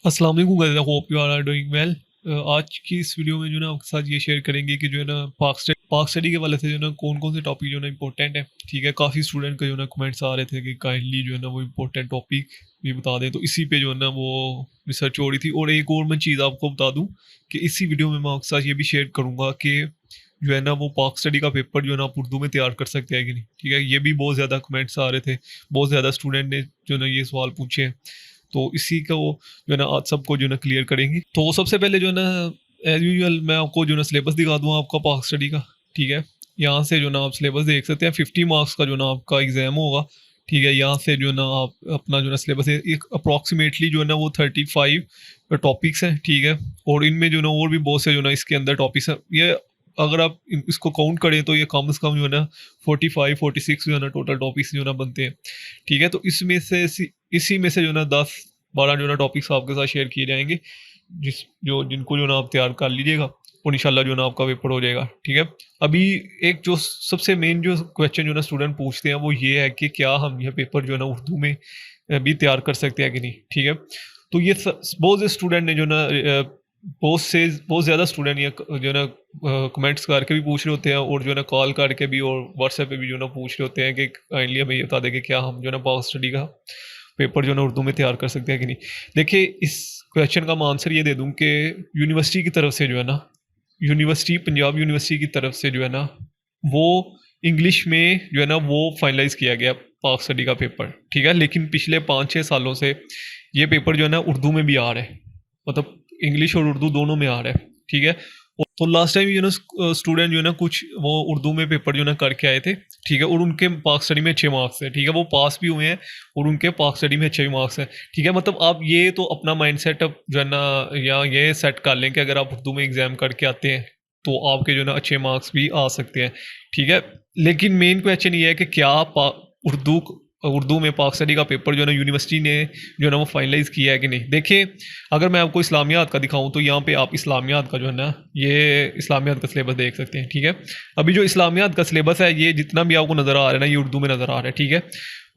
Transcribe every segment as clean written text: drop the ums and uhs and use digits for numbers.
अस्सलाम वालेकुम guys, I hope you are doing well. आज की इस वीडियो में जो है ना आपके साथ ये शेयर करेंगे कि जो है ना पाक स्टडी के वाले से जो है ना कौन कौन से टॉपिक जो है ना इंपॉर्टेंट है। ठीक है, काफ़ी स्टूडेंट का जो है ना कमेंट्स आ रहे थे कि काइंडली जो है ना वो इंपॉर्टेंट टॉपिक भी बता दें, तो इसी पे जो है ना वो रिसर्च हो रही थी। और एक और मैं चीज़ आपको बता दूँ कि इसी वीडियो में मैं आपके साथ ये भी शेयर करूँगा कि जो है ना वो पाक स्टडी का पेपर जो है ना आप उर्दू में तैयार कर सकते हैं कि नहीं। ठीक है, ये भी बहुत ज़्यादा कमेंट्स आ रहे थे, बहुत ज़्यादा स्टूडेंट ने जो है ना ये सवाल पूछे हैं। तो इसी को जो है ना आज सबको जो है ना क्लियर करेंगे। तो सबसे पहले जो है ना एज यूजुअल मैं आपको जो है ना सिलेबस दिखा दूँ आपका पाक स्टडी का। ठीक है, यहाँ से जो है ना आप सिलेबस देख सकते हैं। 50 मार्क्स का जो है ना आपका एग्जाम होगा। ठीक है, यहाँ से जो है ना आप अपना जो है ना सिलेबस है, एक अप्रॉक्सीमेटली जो है ना वो 35 टॉपिक्स हैं। ठीक है, और इनमें जो है ना और भी बहुत से जो है ना इसके अंदर टॉपिक्स हैं। ये अगर आप इसको काउंट करें तो ये कम से कम जो है ना 45-46 जो है ना टोटल टॉपिक्स जो है ना बनते हैं। ठीक है, तो इसमें से इसी में से जो है ना 10-12 जो है ना टॉपिक्स आपके साथ शेयर किए जाएंगे, जिनको जो है ना आप तैयार कर लीजिएगा और इंशाल्लाह जो है ना आपका पेपर हो जाएगा। ठीक है, अभी एक जो सबसे मेन जो क्वेश्चन जो है ना स्टूडेंट पूछते हैं वो ये है कि क्या हम यह पेपर जो है ना उर्दू में भी तैयार कर सकते हैं कि नहीं। ठीक है, तो ये बहुत से स्टूडेंट ने जो ना बहुत ज़्यादा स्टूडेंट ये जो है ना कमेंट्स करके भी पूछ रहे होते हैं, और जो है ना कॉल करके भी और व्हाट्सएप पे भी जो है ना पूछ रहे होते हैं कि काइंडली हमें ये बता दें कि क्या हम जो है ना पावर स्टडी का पेपर जो है ना उर्दू में तैयार कर सकते हैं कि नहीं। देखिए, इस क्वेश्चन का मैं आंसर ये दे दूं कि यूनिवर्सिटी की तरफ से जो है ना पंजाब यूनिवर्सिटी की तरफ से जो है ना वो इंग्लिश में जो है ना वो फाइनलाइज किया गया पाक स्टडी का पेपर। ठीक है, लेकिन पिछले 5-6 सालों से ये पेपर जो है ना उर्दू में भी आ रहा है, मतलब इंग्लिश और उर्दू दोनों में आ रहा है। ठीक है, तो लास्ट टाइम जो ना स्टूडेंट जो है ना कुछ वो उर्दू में पेपर जो है ना करके आए थे। ठीक है, और उनके पाक स्टडी में अच्छे मार्क्स है। ठीक है, वो पास भी हुए हैं और उनके पाक स्टडी में अच्छे मार्क्स हैं। ठीक है, मतलब आप ये तो अपना माइंड सेट अब जो है ना या ये सेट कर लें कि अगर आप उर्दू में एग्जाम करके आते हैं तो आपके जो है ना अच्छे मार्क्स भी आ सकते हैं। ठीक है, लेकिन मेन क्वेश्चन ये है कि क्या उर्दू उर्दू में पाक स्टडी का पेपर जो है ना यूनिवर्सिटी ने जो है ना वो फाइनलाइज किया है कि नहीं। देखिए, अगर मैं आपको इस्लामियात का दिखाऊं तो यहाँ पे आप इस्लामियात का जो है ना ये इस्लामियात का सिलेबस देख सकते हैं। ठीक है, अभी जो इस्लामियात का सिलेबस है ये जितना भी आपको नज़र आ रहा है ना ये उर्दू में नज़र आ रहा है। ठीक है,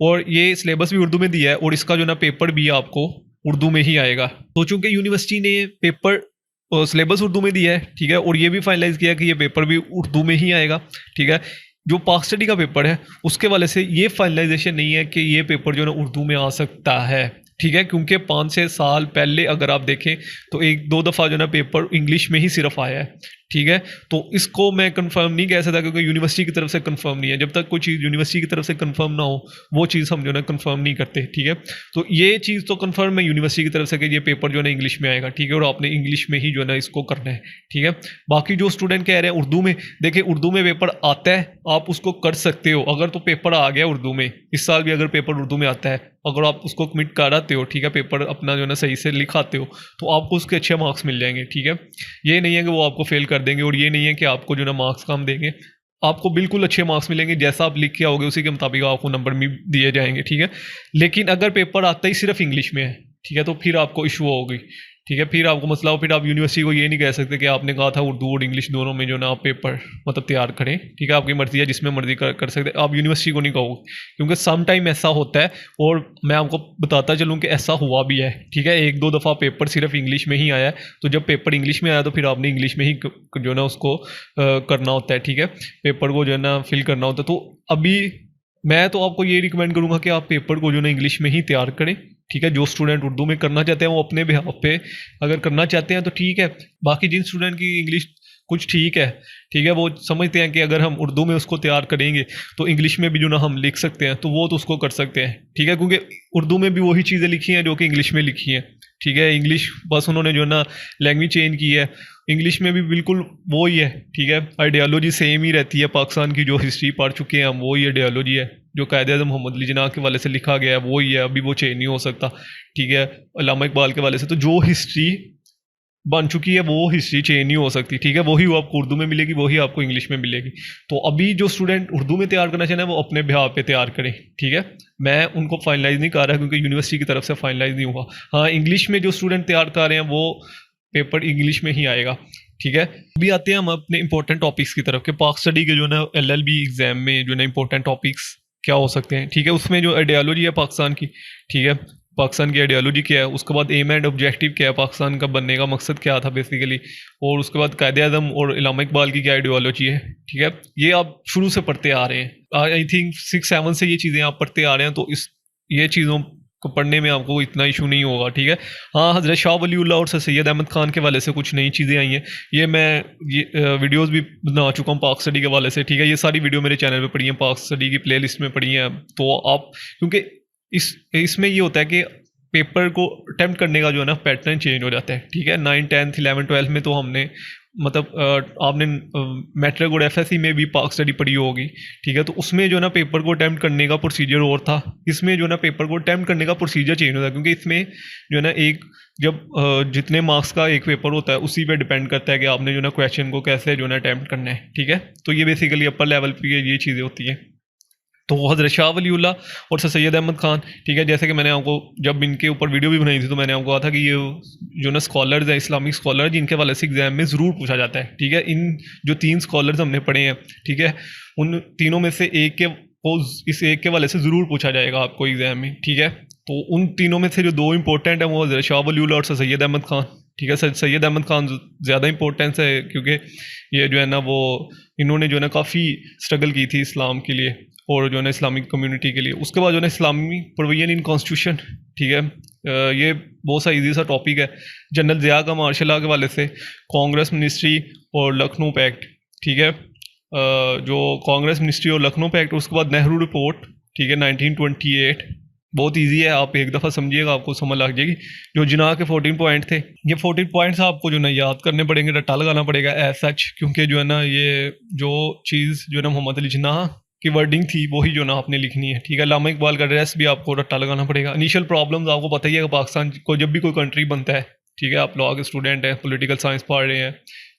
और ये सिलेबस भी उर्दू में दिया है और इसका जो ना पेपर भी आपको उर्दू में ही आएगा। तो चूंकि यूनिवर्सिटी ने पेपर सिलेबस उर्दू में दिया है। ठीक है, और ये भी फाइनलाइज किया कि ये पेपर भी उर्दू में ही आएगा। ठीक है, जो पाक स्टडी का पेपर है उसके वाले से ये फाइनलाइजेशन नहीं है कि ये पेपर जो है ना उर्दू में आ सकता है। ठीक है, क्योंकि 5-6 साल पहले अगर आप देखें तो 1-2 दफ़ा जो ना पेपर इंग्लिश में ही सिर्फ आया है। ठीक है, तो इसको मैं कंफर्म नहीं कह सकता क्योंकि यूनिवर्सिटी की तरफ से कंफर्म नहीं है। जब तक कोई चीज़ यूनिवर्सिटी की तरफ से कंफर्म ना हो वो चीज़ हम जो है कंफर्म नहीं करते। ठीक है, तो ये चीज़ तो कंफर्म है यूनिवर्सिटी की तरफ से कि ये पेपर जो है ना इंग्लिश में आएगा। ठीक है, और आपने इंग्लिश में ही जो है ना इसको करना है। ठीक है, बाकी जो स्टूडेंट कह रहे हैं उर्दू में, देखिए उर्दू में पेपर आता है, आप उसको कर सकते हो। अगर तो पेपर आ गया उर्दू में, इस साल भी अगर पेपर उर्दू में आता है, अगर आप उसको कमिट कराते हो, ठीक है, पेपर अपना जो है ना सही से लिखाते हो तो आपको उसके अच्छे मार्क्स मिल जाएंगे। ठीक है, ये नहीं है कि वो आपको फेल कर देंगे और ये नहीं है कि आपको जो ना मार्क्स कम देंगे। आपको बिल्कुल अच्छे मार्क्स मिलेंगे, जैसा आप लिख के आओगे उसी के मुताबिक आपको नंबर भी दिए जाएंगे। ठीक है, लेकिन अगर पेपर आता ही सिर्फ इंग्लिश में है, ठीक है, तो फिर आपको इशू होगी। ठीक है, फिर आपको मसला हो, फिर आप यूनिवर्सिटी को ये नहीं कह सकते कि आपने कहा था उर्दू और इंग्लिश दोनों में जो ना आप पेपर मतलब तैयार करें। ठीक है, आपकी मर्जी है, जिसमें मर्जी कर सकते हैं, आप यूनिवर्सिटी को नहीं कहोगे क्योंकि सम टाइम ऐसा होता है। और मैं आपको बताता चलूँ कि ऐसा हुआ भी है। ठीक है, 1-2 दफ़ा पेपर सिर्फ इंग्लिश में ही आया है, तो जब पेपर इंग्लिश में आया तो फिर आपने इंग्लिश में ही जो है ना उसको करना होता है। ठीक है, पेपर को जो है ना फिल करना होता है। तो अभी मैं तो आपको ये रिकमेंड करूंगा कि आप पेपर को जो ना इंग्लिश में ही तैयार करें। ठीक है, जो स्टूडेंट उर्दू में करना चाहते हैं वो अपने बिहाफ पे अगर करना चाहते हैं तो ठीक है। बाकी जिन स्टूडेंट की इंग्लिश कुछ ठीक है, ठीक है, वो समझते हैं कि अगर हम उर्दू में उसको तैयार करेंगे तो इंग्लिश में भी जो ना हम लिख सकते हैं, तो वो तो उसको कर सकते हैं। ठीक है, क्योंकि उर्दू में भी वही चीज़ें लिखी हैं जो कि इंग्लिश में लिखी हैं। ठीक है, इंग्लिश बस उन्होंने जो ना लैंग्वेज चेंज की है, इंग्लिश में भी बिल्कुल वो ही है। ठीक है, आइडियालॉजी सेम ही रहती है, पाकिस्तान की जो हिस्ट्री पढ़ चुके हैं हम वो ही आइडियालॉजी है, जो कायदे-ए-आज़म मोहम्मद अली जिन्ना के वाले से लिखा गया है वो ही है, अभी वो चेंज नहीं हो सकता। ठीक है, अल्लामा इकबाल के वाले से तो जो हिस्ट्री बन चुकी है वो हिस्ट्री चेंज नहीं हो सकती। ठीक है, वही वो आपको उर्दू में मिलेगी, वही आपको इंग्लिश में मिलेगी। तो अभी जो स्टूडेंट उर्दू में तैयार करना चाह रहे हैं वो अपने बिहाफ पे तैयार करें। ठीक है, मैं उनको फाइनलाइज नहीं कर रहा क्योंकि यूनिवर्सिटी की तरफ से फाइनलाइज नहीं हुआ। हाँ, इंग्लिश में जो स्टूडेंट तैयार कर रहे हैं वो पेपर इंग्लिश में ही आएगा। ठीक है, अभी आते हैं हम अपने इंपॉर्टेंट टॉपिक्स की तरफ कि पाक स्टडी के जो ना LLB एग्जाम में जो ना इंपॉर्टेंट टॉपिक्स क्या हो सकते हैं। ठीक है, उसमें जो आइडियालॉजी है पाकिस्तान की, ठीक है, पाकिस्तान की आइडियोलॉजी क्या है, उसके बाद एम एंड ऑब्जेक्टिव क्या है, पाकिस्तान का बनने का मकसद क्या था बेसिकली, और उसके बाद कायदे आज़म और इलामा इकबाल की क्या आइडियोलॉजी है। ठीक है, ये आप शुरू से पढ़ते आ रहे हैं, आई थिंक 6-7 से ये चीज़ें आप पढ़ते आ रहे हैं, तो इस ये चीज़ों को पढ़ने में आपको इतना इशू नहीं होगा। ठीक है, हाँ, हज़रत शाह वलीउल्लाह और सर सैयद अहमद खान के हवाले से कुछ नई चीज़ें आई हैं, ये मैं वीडियोस भी बना चुका हूँ पाक स्टडी के हवाले से। ठीक है, ये सारी वीडियो मेरे चैनल पे पड़ी हैं, पाक स्टडी की प्लेलिस्ट में पड़ी हैं, तो आप, क्योंकि इसमें ये होता है कि पेपर को अटेम्प्ट करने का जो है ना पैटर्न चेंज हो जाता है। ठीक है, 9, 10, 11, 12 में तो हमने मतलब आपने मैट्रिक और एफएससी में भी पाक स्टडी पढ़ी होगी। ठीक है, तो उसमें जो है ना पेपर को अटेम्प्ट करने का प्रोसीजर और था, इसमें जो है ना पेपर को अटेम्प्ट करने का प्रोसीजर चेंज होता है, क्योंकि इसमें जो है ना एक जब जितने मार्क्स का एक पेपर होता है उसी पे डिपेंड करता है कि आपने जो है ना क्वेश्चन को कैसे जो है ना अटेम्प्ट करना है। ठीक है, तो ये बेसिकली अपर लेवल पे ये चीज़ें होती हैं। तो हज़रत शाह वलीउल्लाह और सर सैयद अहमद खान, ठीक है, जैसे कि मैंने आपको जब इनके ऊपर वीडियो भी बनाई थी तो मैंने आपको कहा था कि ये जो ना स्कॉलर्स हैं, इस्लामिक स्कॉलर, जिनके वाले से एग्जाम में ज़रूर पूछा जाता है। ठीक है, इन जो 3 स्कॉलर्स हमने पढ़े हैं, ठीक है, उन तीनों में से एक के को इस एक के वाले से ज़रूर पूछा जाएगा आपको एग्जाम में। ठीक है, तो उन तीनों में से जो 2 इंपॉर्टेंट है वो हज़रत शाह वलीउल्लाह और सर सैयद अहमद खान। ठीक है, सर सैयद अहमद खान ज़्यादा इंपॉर्टेंस है, क्योंकि ये जो है ना वो इन्होंने जो है ना काफ़ी स्ट्रगल की थी इस्लाम के लिए और जो है ना इस्लामिक कम्युनिटी के लिए। उसके बाद जो है ना इस्लामी प्रोविजन इन कॉन्स्टिट्यूशन। ठीक है, ये बहुत सा इजी सा टॉपिक है। जनरल ज़िया का मार्शल लॉ के वाले से, कांग्रेस मिनिस्ट्री और लखनऊ पैक्ट। ठीक है, जो कांग्रेस मिनिस्ट्री और लखनऊ पैक्ट, उसके बाद नेहरू रिपोर्ट। ठीक है, 1928, बहुत इजी है, आप एक दफ़ा समझिएगा आपको समझ लग जाएगी। जो जिना के 14 पॉइंट थे, ये 14 पॉइंट्स आपको जो ना याद करने पड़ेंगे, रट्टा लगाना पड़ेगा एज सच, क्योंकि जो है ना ये जो चीज़ जो है ना मोहम्मद अली जिन्ना की वर्डिंग थी वही जो ना आपने लिखनी है। ठीक है, इलामा इकबाल का ड्रेस भी आपको रट्टा लगाना पड़ेगा। इनिशियल प्रॉब्लम्स आपको पता ही है कि पाकिस्तान को जब भी कोई कंट्री बनता है, ठीक है, आप लॉ के स्टूडेंट हैं, पॉलिटिकल साइंस पढ़ रहे हैं,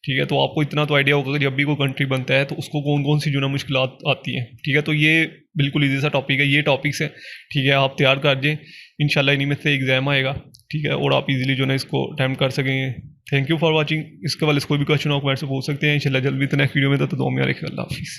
ठीक है, तो आपको इतना तो आइडिया होगा कि जब भी कोई कंट्री बनता है तो उसको कौन कौन सी जो ना मुश्किलात आती हैं। ठीक है, तो ये बिल्कुल ईजी सा टॉपिक है, ये टॉपिक्स है। ठीक है, आप तैयार कर दें, इंशाल्लाह इन्हीं में से एग्जाम आएगा। ठीक है, और आप इजीली जो ना इसको अटैम्प्ट कर सकेंगे। Thank you for watching. इसके वाले कोई भी क्वेश्चन हो कमेंट से पूछ सकते हैं। इंशाल्लाह जल्दी नेक्स्ट वीडियो में, तो दो में रखिए। अल्लाह हाफिज़।